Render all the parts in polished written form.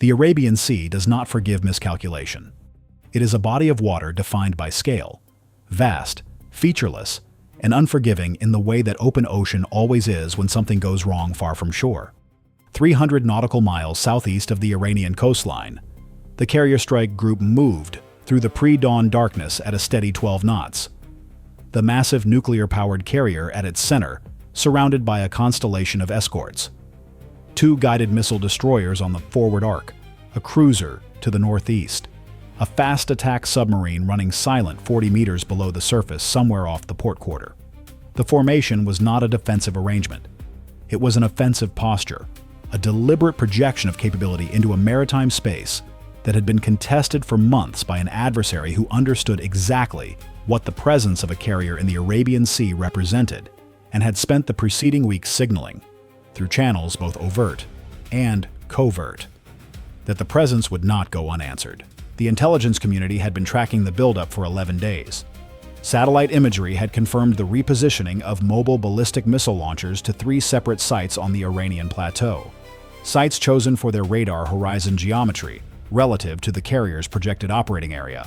The Arabian Sea does not forgive miscalculation. It is a body of water defined by scale, vast, featureless, and unforgiving in the way that open ocean always is when something goes wrong far from shore. 300 nautical miles southeast of the Iranian coastline, the carrier strike group moved through the pre-dawn darkness at a steady 12 knots. The massive nuclear-powered carrier at its center, surrounded by a constellation of escorts. 2 guided missile destroyers on the forward arc, a cruiser to the northeast, a fast attack submarine running silent 40 meters below the surface somewhere off the port quarter. The formation was not a defensive arrangement. It was an offensive posture, a deliberate projection of capability into a maritime space that had been contested for months by an adversary who understood exactly what the presence of a carrier in the Arabian Sea represented and had spent the preceding week signaling, through channels both overt and covert, that the presence would not go unanswered. The intelligence community had been tracking the buildup for 11 days. Satellite imagery had confirmed the repositioning of mobile ballistic missile launchers to 3 separate sites on the Iranian plateau, sites chosen for their radar horizon geometry relative to the carrier's projected operating area,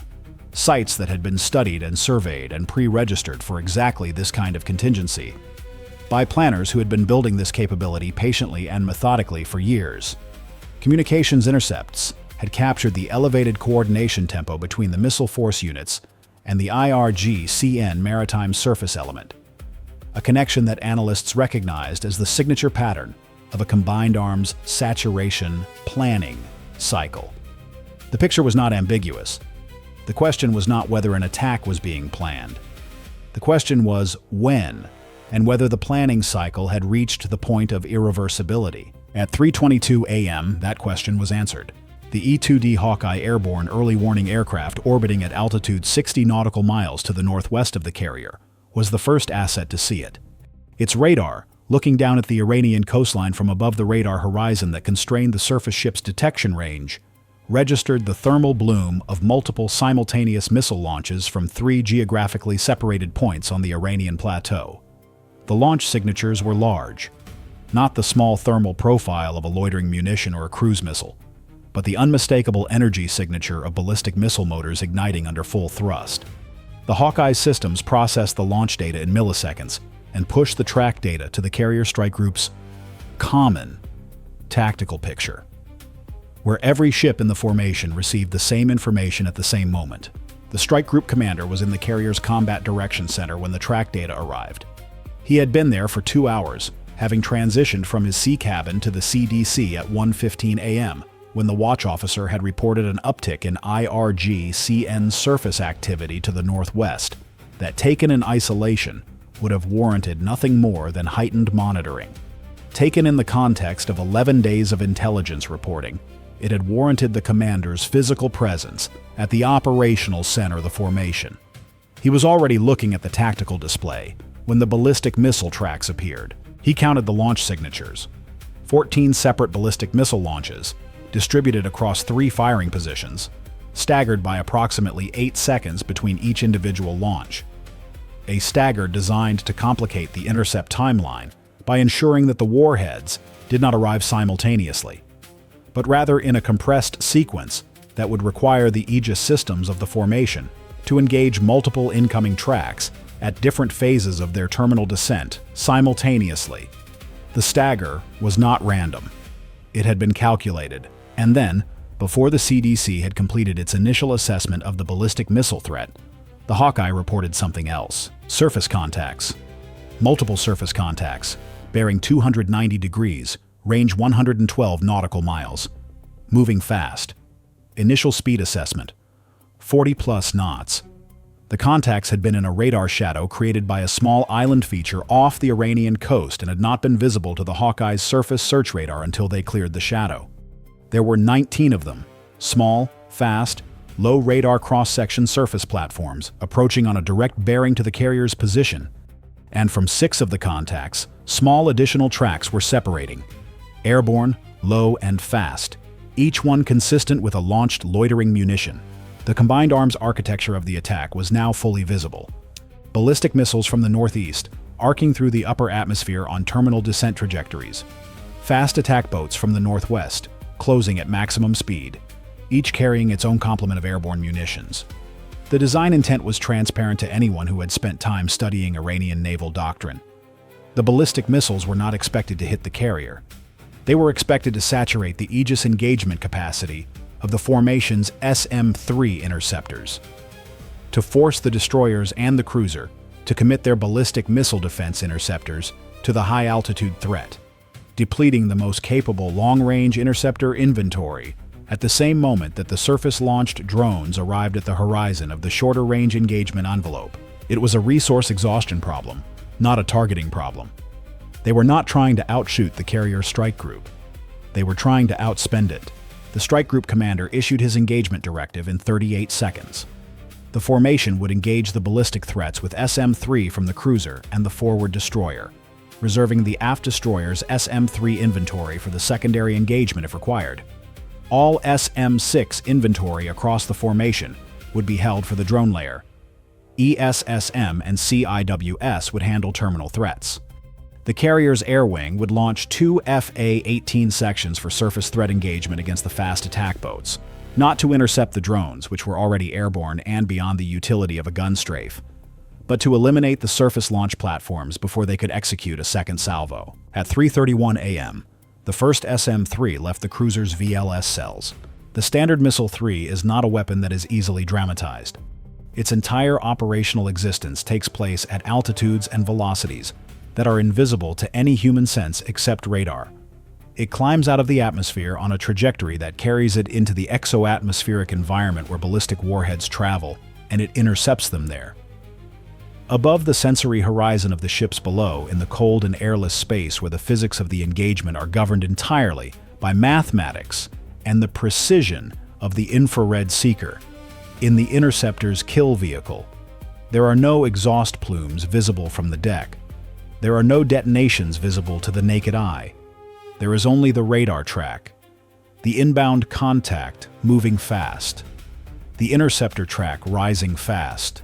sites that had been studied and surveyed and pre-registered for exactly this kind of contingency, by planners who had been building this capability patiently and methodically for years. Communications intercepts had captured the elevated coordination tempo between the missile force units and the IRGCN maritime surface element, a connection that analysts recognized as the signature pattern of a combined arms saturation planning cycle. The picture was not ambiguous. The question was not whether an attack was being planned. The question was when, and whether the planning cycle had reached the point of irreversibility. At 3:22 a.m., that question was answered. The E-2D Hawkeye airborne early warning aircraft orbiting at altitude 60 nautical miles to the northwest of the carrier was the first asset to see it. Its radar, looking down at the Iranian coastline from above the radar horizon that constrained the surface ship's detection range, registered the thermal bloom of multiple simultaneous missile launches from 3 geographically separated points on the Iranian plateau. The launch signatures were large, not the small thermal profile of a loitering munition or a cruise missile, but the unmistakable energy signature of ballistic missile motors igniting under full thrust. The Hawkeye systems processed the launch data in milliseconds and pushed the track data to the carrier strike group's common tactical picture, where every ship in the formation received the same information at the same moment. The strike group commander was in the carrier's combat direction center when the track data arrived. He had been there for 2 hours, having transitioned from his sea cabin to the CDC at 1:15 a.m., when the watch officer had reported an uptick in IRGCN surface activity to the northwest that, taken in isolation, would have warranted nothing more than heightened monitoring. Taken in the context of 11 days of intelligence reporting, it had warranted the commander's physical presence at the operational center of the formation. He was already looking at the tactical display when the ballistic missile tracks appeared. He counted the launch signatures. 14 separate ballistic missile launches, distributed across 3 firing positions, staggered by approximately 8 seconds between each individual launch. A stagger designed to complicate the intercept timeline by ensuring that the warheads did not arrive simultaneously, but rather in a compressed sequence that would require the Aegis systems of the formation to engage multiple incoming tracks at different phases of their terminal descent simultaneously. The stagger was not random. It had been calculated, and then, before the CDC had completed its initial assessment of the ballistic missile threat, the Hawkeye reported something else. Surface contacts. Multiple surface contacts, bearing 290 degrees, range 112 nautical miles. Moving fast. Initial speed assessment. 40+ knots. The contacts had been in a radar shadow created by a small island feature off the Iranian coast and had not been visible to the Hawkeye's surface search radar until they cleared the shadow. There were 19 of them, small, fast, low radar cross-section surface platforms approaching on a direct bearing to the carrier's position, and from 6 of the contacts, small additional tracks were separating, airborne, low, and fast, each one consistent with a launched loitering munition. The combined arms architecture of the attack was now fully visible. Ballistic missiles from the northeast, arcing through the upper atmosphere on terminal descent trajectories. Fast attack boats from the northwest, closing at maximum speed, each carrying its own complement of airborne munitions. The design intent was transparent to anyone who had spent time studying Iranian naval doctrine. The ballistic missiles were not expected to hit the carrier. They were expected to saturate the Aegis engagement capacity of the formation's SM-3 interceptors, to force the destroyers and the cruiser to commit their ballistic missile defense interceptors to the high-altitude threat, depleting the most capable long-range interceptor inventory at the same moment that the surface-launched drones arrived at the horizon of the shorter-range engagement envelope. It was a resource exhaustion problem, not a targeting problem. They were not trying to outshoot the carrier strike group. They were trying to outspend it. The strike group commander issued his engagement directive in 38 seconds. The formation would engage the ballistic threats with SM-3 from the cruiser and the forward destroyer, reserving the aft destroyer's SM-3 inventory for the secondary engagement if required. All SM-6 inventory across the formation would be held for the drone layer. ESSM and CIWS would handle terminal threats. The carrier's air wing would launch 2 FA-18 sections for surface threat engagement against the fast attack boats, not to intercept the drones, which were already airborne and beyond the utility of a gun strafe, but to eliminate the surface launch platforms before they could execute a second salvo. At 3:31 a.m., the first SM-3 left the cruiser's VLS cells. The Standard Missile 3 is not a weapon that is easily dramatized. Its entire operational existence takes place at altitudes and velocities that are invisible to any human sense except radar. It climbs out of the atmosphere on a trajectory that carries it into the exo-atmospheric environment where ballistic warheads travel, and it intercepts them there. Above the sensory horizon of the ships below, in the cold and airless space where the physics of the engagement are governed entirely by mathematics and the precision of the infrared seeker, in the interceptor's kill vehicle, there are no exhaust plumes visible from the deck. There are no detonations visible to the naked eye. There is only the radar track, the inbound contact moving fast, the interceptor track rising fast,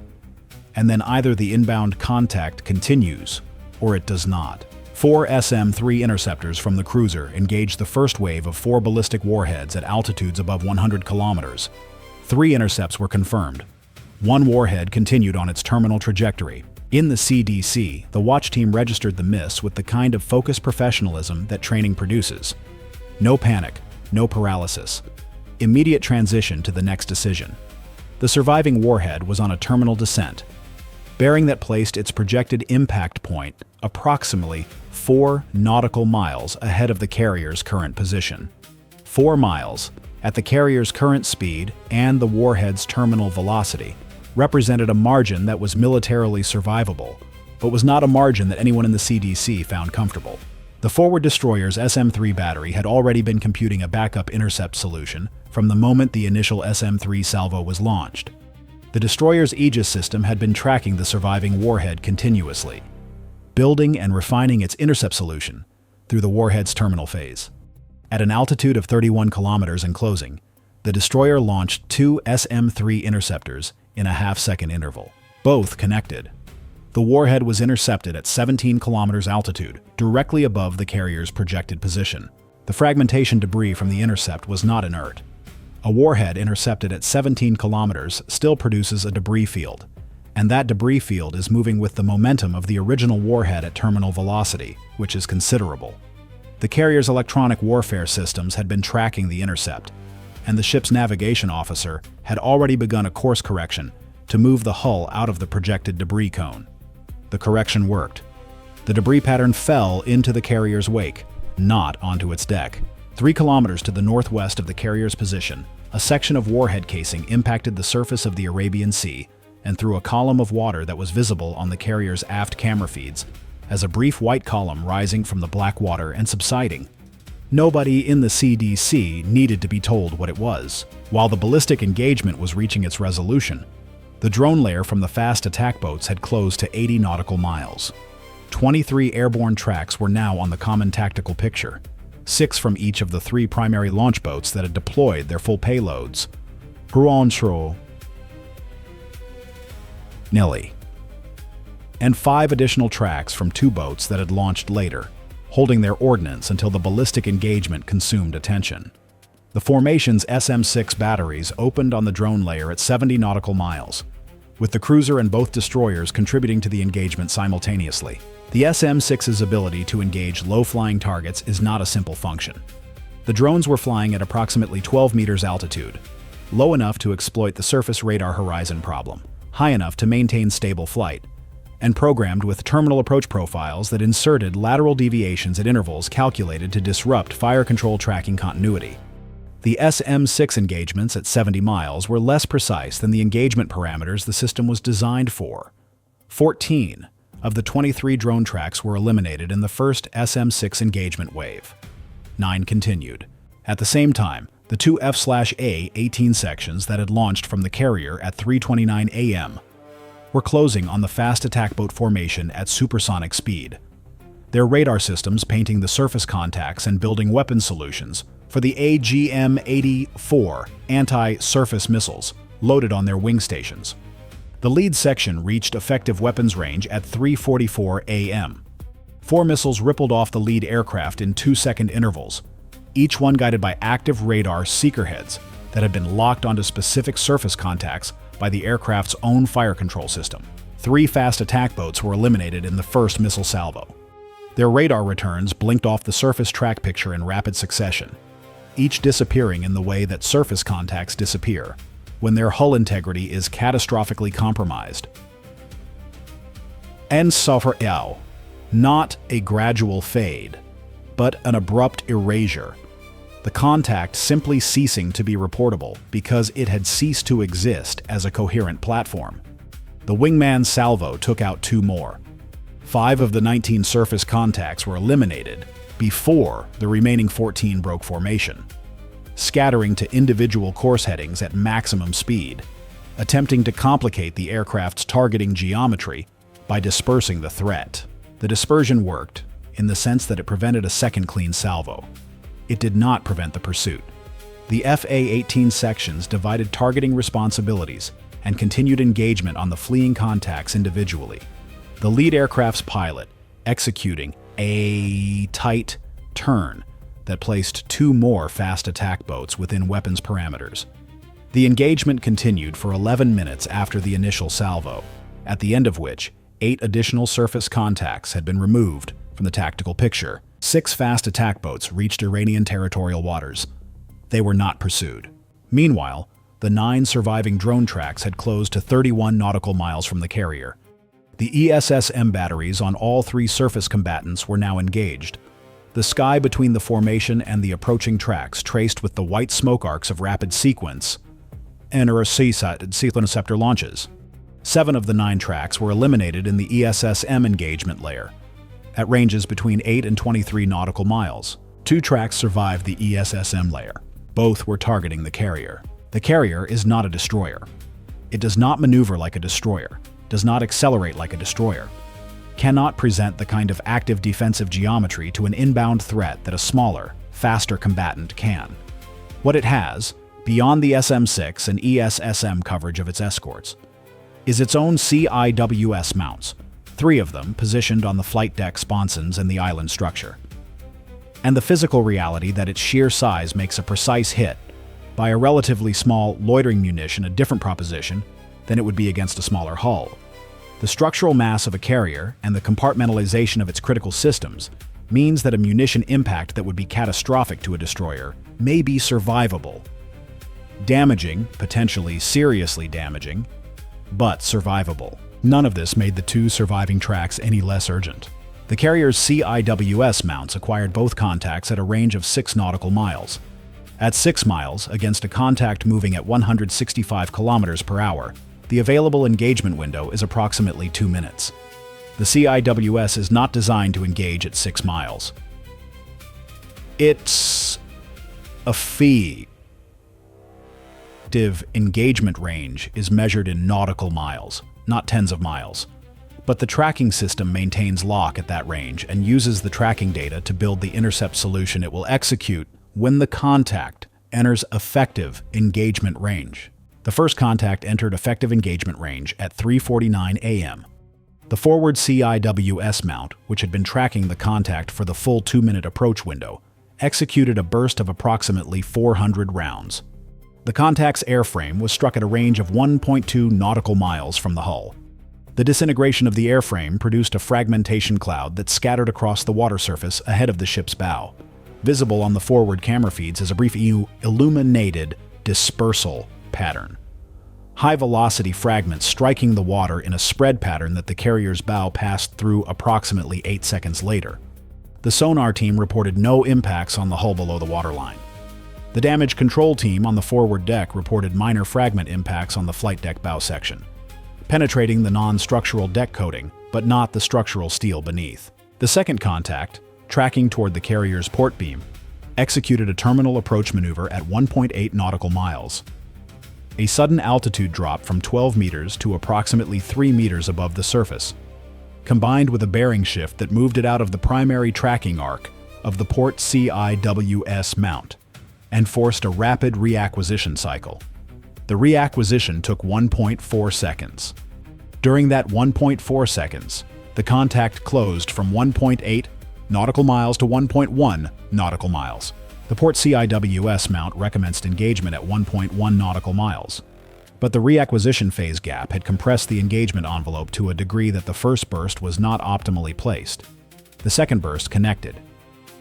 and then either the inbound contact continues or it does not. 4 SM-3 interceptors from the cruiser engaged the first wave of 4 ballistic warheads at altitudes above 100 kilometers. 3 intercepts were confirmed. 1 warhead continued on its terminal trajectory. In the CDC, the watch team registered the miss with the kind of focused professionalism that training produces. No panic, no paralysis. Immediate transition to the next decision. The surviving warhead was on a terminal descent, bearing that placed its projected impact point approximately 4 nautical miles ahead of the carrier's current position. 4 miles, at the carrier's current speed and the warhead's terminal velocity, represented a margin that was militarily survivable, but was not a margin that anyone in the CDC found comfortable. The forward destroyer's SM-3 battery had already been computing a backup intercept solution from the moment the initial SM-3 salvo was launched. The destroyer's Aegis system had been tracking the surviving warhead continuously, building and refining its intercept solution through the warhead's terminal phase. At an altitude of 31 kilometers and closing, the destroyer launched 2 SM-3 interceptors in a half-second interval, both connected. The warhead was intercepted at 17 kilometers altitude, directly above the carrier's projected position. The fragmentation debris from the intercept was not inert. A warhead intercepted at 17 kilometers still produces a debris field, and that debris field is moving with the momentum of the original warhead at terminal velocity, which is considerable. The carrier's electronic warfare systems had been tracking the intercept, and the ship's navigation officer had already begun a course correction to move the hull out of the projected debris cone. The correction worked. The debris pattern fell into the carrier's wake, not onto its deck. 3 kilometers to the northwest of the carrier's position, a section of warhead casing impacted the surface of the Arabian Sea and threw a column of water that was visible on the carrier's aft camera feeds as a brief white column rising from the black water and subsiding. Nobody in the CDC needed to be told what it was. While the ballistic engagement was reaching its resolution, the drone layer from the fast attack boats had closed to 80 nautical miles. 23 airborne tracks were now on the common tactical picture, 6 from each of the 3 primary launch boats that had deployed their full payloads. Nelly. And 5 additional tracks from 2 boats that had launched later, holding their ordnance until the ballistic engagement consumed attention. The formation's SM-6 batteries opened on the drone layer at 70 nautical miles, with the cruiser and both destroyers contributing to the engagement simultaneously. The SM-6's ability to engage low-flying targets is not a simple function. The drones were flying at approximately 12 meters altitude, low enough to exploit the surface radar horizon problem, high enough to maintain stable flight, and programmed with terminal approach profiles that inserted lateral deviations at intervals calculated to disrupt fire control tracking continuity. The SM-6 engagements at 70 miles were less precise than the engagement parameters the system was designed for. 14 of the 23 drone tracks were eliminated in the first SM-6 engagement wave. 9 continued. At the same time, the two F/A-18 sections that had launched from the carrier at 3:29 a.m. were closing on the fast attack boat formation at supersonic speed, their radar systems painting the surface contacts and building weapon solutions for the AGM-84 anti-surface missiles loaded on their wing stations. The lead section reached effective weapons range at 3:44 a.m. 4 missiles rippled off the lead aircraft in 2-second intervals, each one guided by active radar seeker heads that had been locked onto specific surface contacts by the aircraft's own fire control system. 3 fast attack boats were eliminated in the first missile salvo. Their radar returns blinked off the surface track picture in rapid succession, each disappearing in the way that surface contacts disappear when their hull integrity is catastrophically compromised. And suffer not a gradual fade, but an abrupt erasure, the contact simply ceasing to be reportable because it had ceased to exist as a coherent platform. The wingman salvo took out 2 more. 5 of the 19 surface contacts were eliminated before the remaining 14 broke formation, scattering to individual course headings at maximum speed, attempting to complicate the aircraft's targeting geometry by dispersing the threat. The dispersion worked in the sense that it prevented a second clean salvo. It did not prevent the pursuit. The FA-18 sections divided targeting responsibilities and continued engagement on the fleeing contacts individually. The lead aircraft's pilot executing a tight turn that placed 2 more fast attack boats within weapons parameters. The engagement continued for 11 minutes after the initial salvo, at the end of which 8 additional surface contacts had been removed from the tactical picture. 6 fast attack boats reached Iranian territorial waters. They were not pursued. Meanwhile, the 9 surviving drone tracks had closed to 31 nautical miles from the carrier. The ESSM batteries on all 3 surface combatants were now engaged. The sky between the formation and the approaching tracks traced with the white smoke arcs of rapid sequence interceptor launches. 7 of the 9 tracks were eliminated in the ESSM engagement layer, at ranges between 8 and 23 nautical miles. 2 tracks survived the ESSM layer. Both were targeting the carrier. The carrier is not a destroyer. It does not maneuver like a destroyer, does not accelerate like a destroyer, cannot present the kind of active defensive geometry to an inbound threat that a smaller, faster combatant can. What it has, beyond the SM-6 and ESSM coverage of its escorts, is its own CIWS mounts, 3 of them positioned on the flight deck sponsons and the island structure, and the physical reality that its sheer size makes a precise hit by a relatively small loitering munition a different proposition than it would be against a smaller hull. The structural mass of a carrier and the compartmentalization of its critical systems means that a munition impact that would be catastrophic to a destroyer may be survivable. Damaging, potentially seriously damaging, but survivable. None of this made the 2 surviving tracks any less urgent. The carrier's CIWS mounts acquired both contacts at a range of 6 nautical miles. At 6 miles, against a contact moving at 165 kilometers per hour, the available engagement window is approximately 2 minutes. The CIWS is not designed to engage at 6 miles. Its effective engagement range is measured in nautical miles, not tens of miles. But the tracking system maintains lock at that range and uses the tracking data to build the intercept solution it will execute when the contact enters effective engagement range. The first contact entered effective engagement range at 3:49 a.m. The forward CIWS mount, which had been tracking the contact for the full 2-minute approach window, executed a burst of approximately 400 rounds. The contact's airframe was struck at a range of 1.2 nautical miles from the hull. The disintegration of the airframe produced a fragmentation cloud that scattered across the water surface ahead of the ship's bow. Visible on the forward camera feeds is a brief illuminated dispersal pattern. High-velocity fragments striking the water in a spread pattern that the carrier's bow passed through approximately 8 seconds later. The sonar team reported no impacts on the hull below the waterline. The damage control team on the forward deck reported minor fragment impacts on the flight deck bow section, penetrating the non-structural deck coating, but not the structural steel beneath. The second contact, tracking toward the carrier's port beam, executed a terminal approach maneuver at 1.8 nautical miles. A sudden altitude drop from 12 meters to approximately 3 meters above the surface, combined with a bearing shift that moved it out of the primary tracking arc of the port CIWS mount, and forced a rapid reacquisition cycle. The reacquisition took 1.4 seconds. During that 1.4 seconds, the contact closed from 1.8 nautical miles to 1.1 nautical miles. The port CIWS mount recommenced engagement at 1.1 nautical miles. But the reacquisition phase gap had compressed the engagement envelope to a degree that the first burst was not optimally placed. The second burst connected.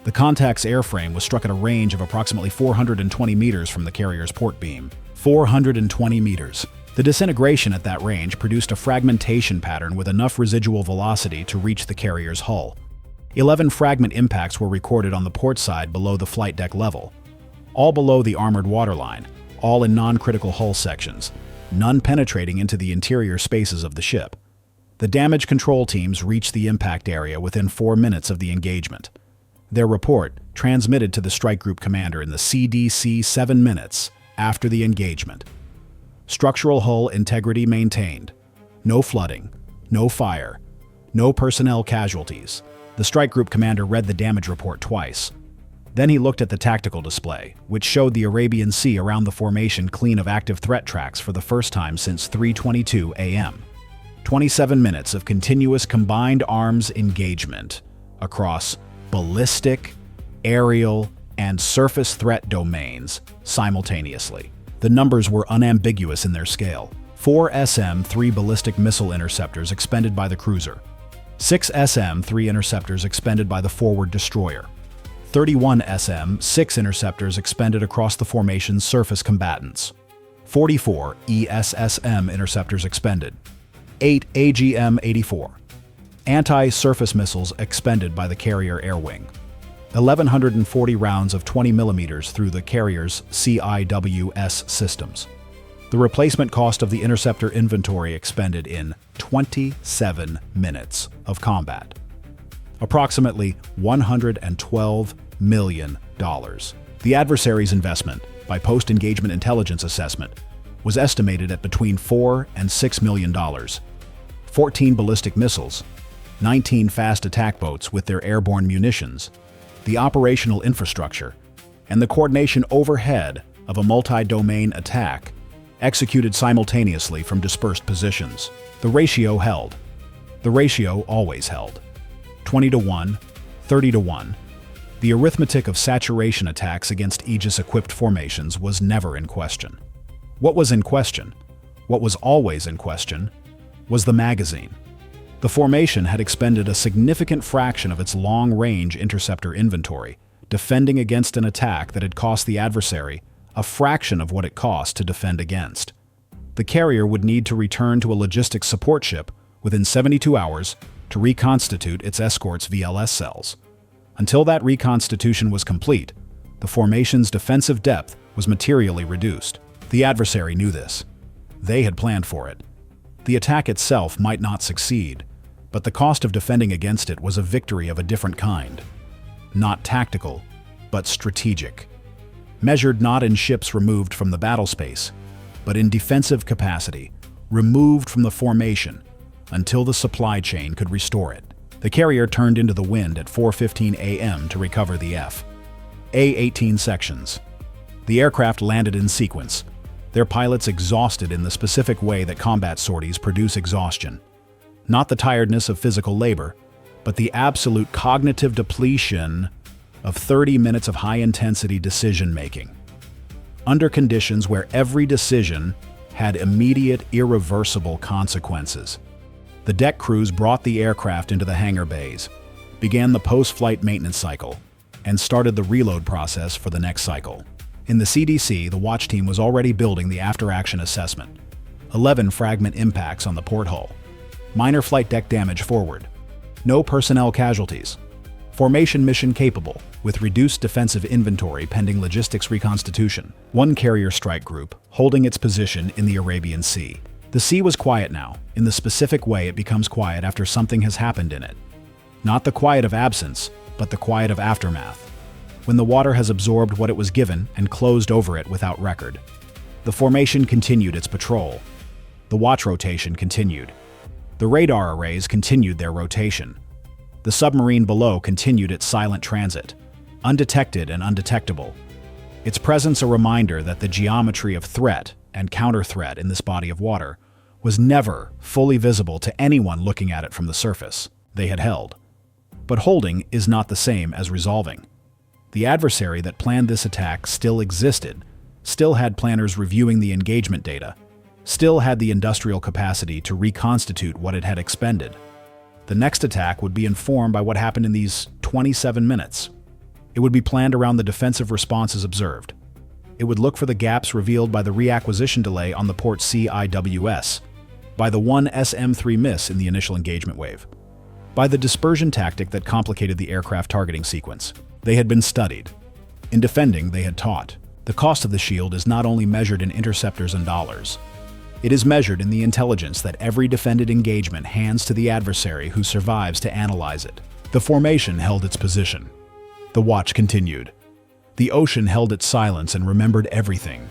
The contact's airframe was struck at a range of approximately 420 meters from the carrier's port beam. 420 meters. The disintegration at that range produced a fragmentation pattern with enough residual velocity to reach the carrier's hull. 11 fragment impacts were recorded on the port side below the flight deck level, all below the armored waterline, all in non-critical hull sections, none penetrating into the interior spaces of the ship. The damage control teams reached the impact area within 4 minutes of the engagement. Their report, transmitted to the strike group commander in the CDC 7 minutes after the engagement. Structural hull integrity maintained. No flooding, no fire, no personnel casualties. The strike group commander read the damage report twice. Then he looked at the tactical display, which showed the Arabian Sea around the formation clean of active threat tracks for the first time since 3:22 a.m. 27 minutes of continuous combined arms engagement across ballistic, aerial, and surface threat domains simultaneously. The numbers were unambiguous in their scale. 4 SM-3 ballistic missile interceptors expended by the cruiser, 6 SM-3 interceptors expended by the forward destroyer, 31 SM-6 interceptors expended across the formation's surface combatants, 44 ESSM interceptors expended, 8 AGM-84 anti-surface missiles expended by the carrier air wing, 1,140 rounds of 20 millimeters through the carrier's CIWS systems. The replacement cost of the interceptor inventory expended in 27 minutes of combat. Approximately $112 million. The adversary's investment, by post-engagement intelligence assessment, was estimated at between $4 and $6 million. 14 ballistic missiles, 19 fast attack boats with their airborne munitions, the operational infrastructure, and the coordination overhead of a multi-domain attack executed simultaneously from dispersed positions. The ratio held. The ratio always held. 20-1, 30-1. The arithmetic of saturation attacks against Aegis-equipped formations was never in question. What was in question, what was always in question, was the magazine. The formation had expended a significant fraction of its long-range interceptor inventory, defending against an attack that had cost the adversary a fraction of what it cost to defend against. The carrier would need to return to a logistics support ship within 72 hours to reconstitute its escort's VLS cells. Until that reconstitution was complete, the formation's defensive depth was materially reduced. The adversary knew this. They had planned for it. The attack itself might not succeed, but the cost of defending against it was a victory of a different kind. Not tactical, but strategic. Measured not in ships removed from the battle space, but in defensive capacity, removed from the formation until the supply chain could restore it. The carrier turned into the wind at 4:15 a.m. to recover the A-18 sections. The aircraft landed in sequence, their pilots exhausted in the specific way that combat sorties produce exhaustion. Not the tiredness of physical labor, but the absolute cognitive depletion of 30 minutes of high-intensity decision-making. Under conditions where every decision had immediate, irreversible consequences. The deck crews brought the aircraft into the hangar bays, began the post-flight maintenance cycle, and started the reload process for the next cycle. In the CDC, the watch team was already building the after-action assessment. 11 fragment impacts on the port hull. Minor flight deck damage forward. No personnel casualties. Formation mission capable, with reduced defensive inventory pending logistics reconstitution. One carrier strike group, holding its position in the Arabian Sea. The sea was quiet now, in the specific way it becomes quiet after something has happened in it. Not the quiet of absence, but the quiet of aftermath. When the water has absorbed what it was given and closed over it without record. The formation continued its patrol. The watch rotation continued. The radar arrays continued their rotation. The submarine below continued its silent transit, undetected and undetectable. Its presence a reminder that the geometry of threat and counter-threat in this body of water was never fully visible to anyone looking at it from the surface. They had held. But holding is not the same as resolving. The adversary that planned this attack still existed, still had planners reviewing the engagement data, still had the industrial capacity to reconstitute what it had expended. The next attack would be informed by what happened in these 27 minutes. It would be planned around the defensive responses observed. It would look for the gaps revealed by the reacquisition delay on the port CIWS, by the one SM-3 miss in the initial engagement wave, by the dispersion tactic that complicated the aircraft targeting sequence. They had been studied. In defending, they had taught. The cost of the shield is not only measured in interceptors and dollars. It is measured in the intelligence that every defended engagement hands to the adversary who survives to analyze it. The formation held its position. The watch continued. The ocean held its silence and remembered everything.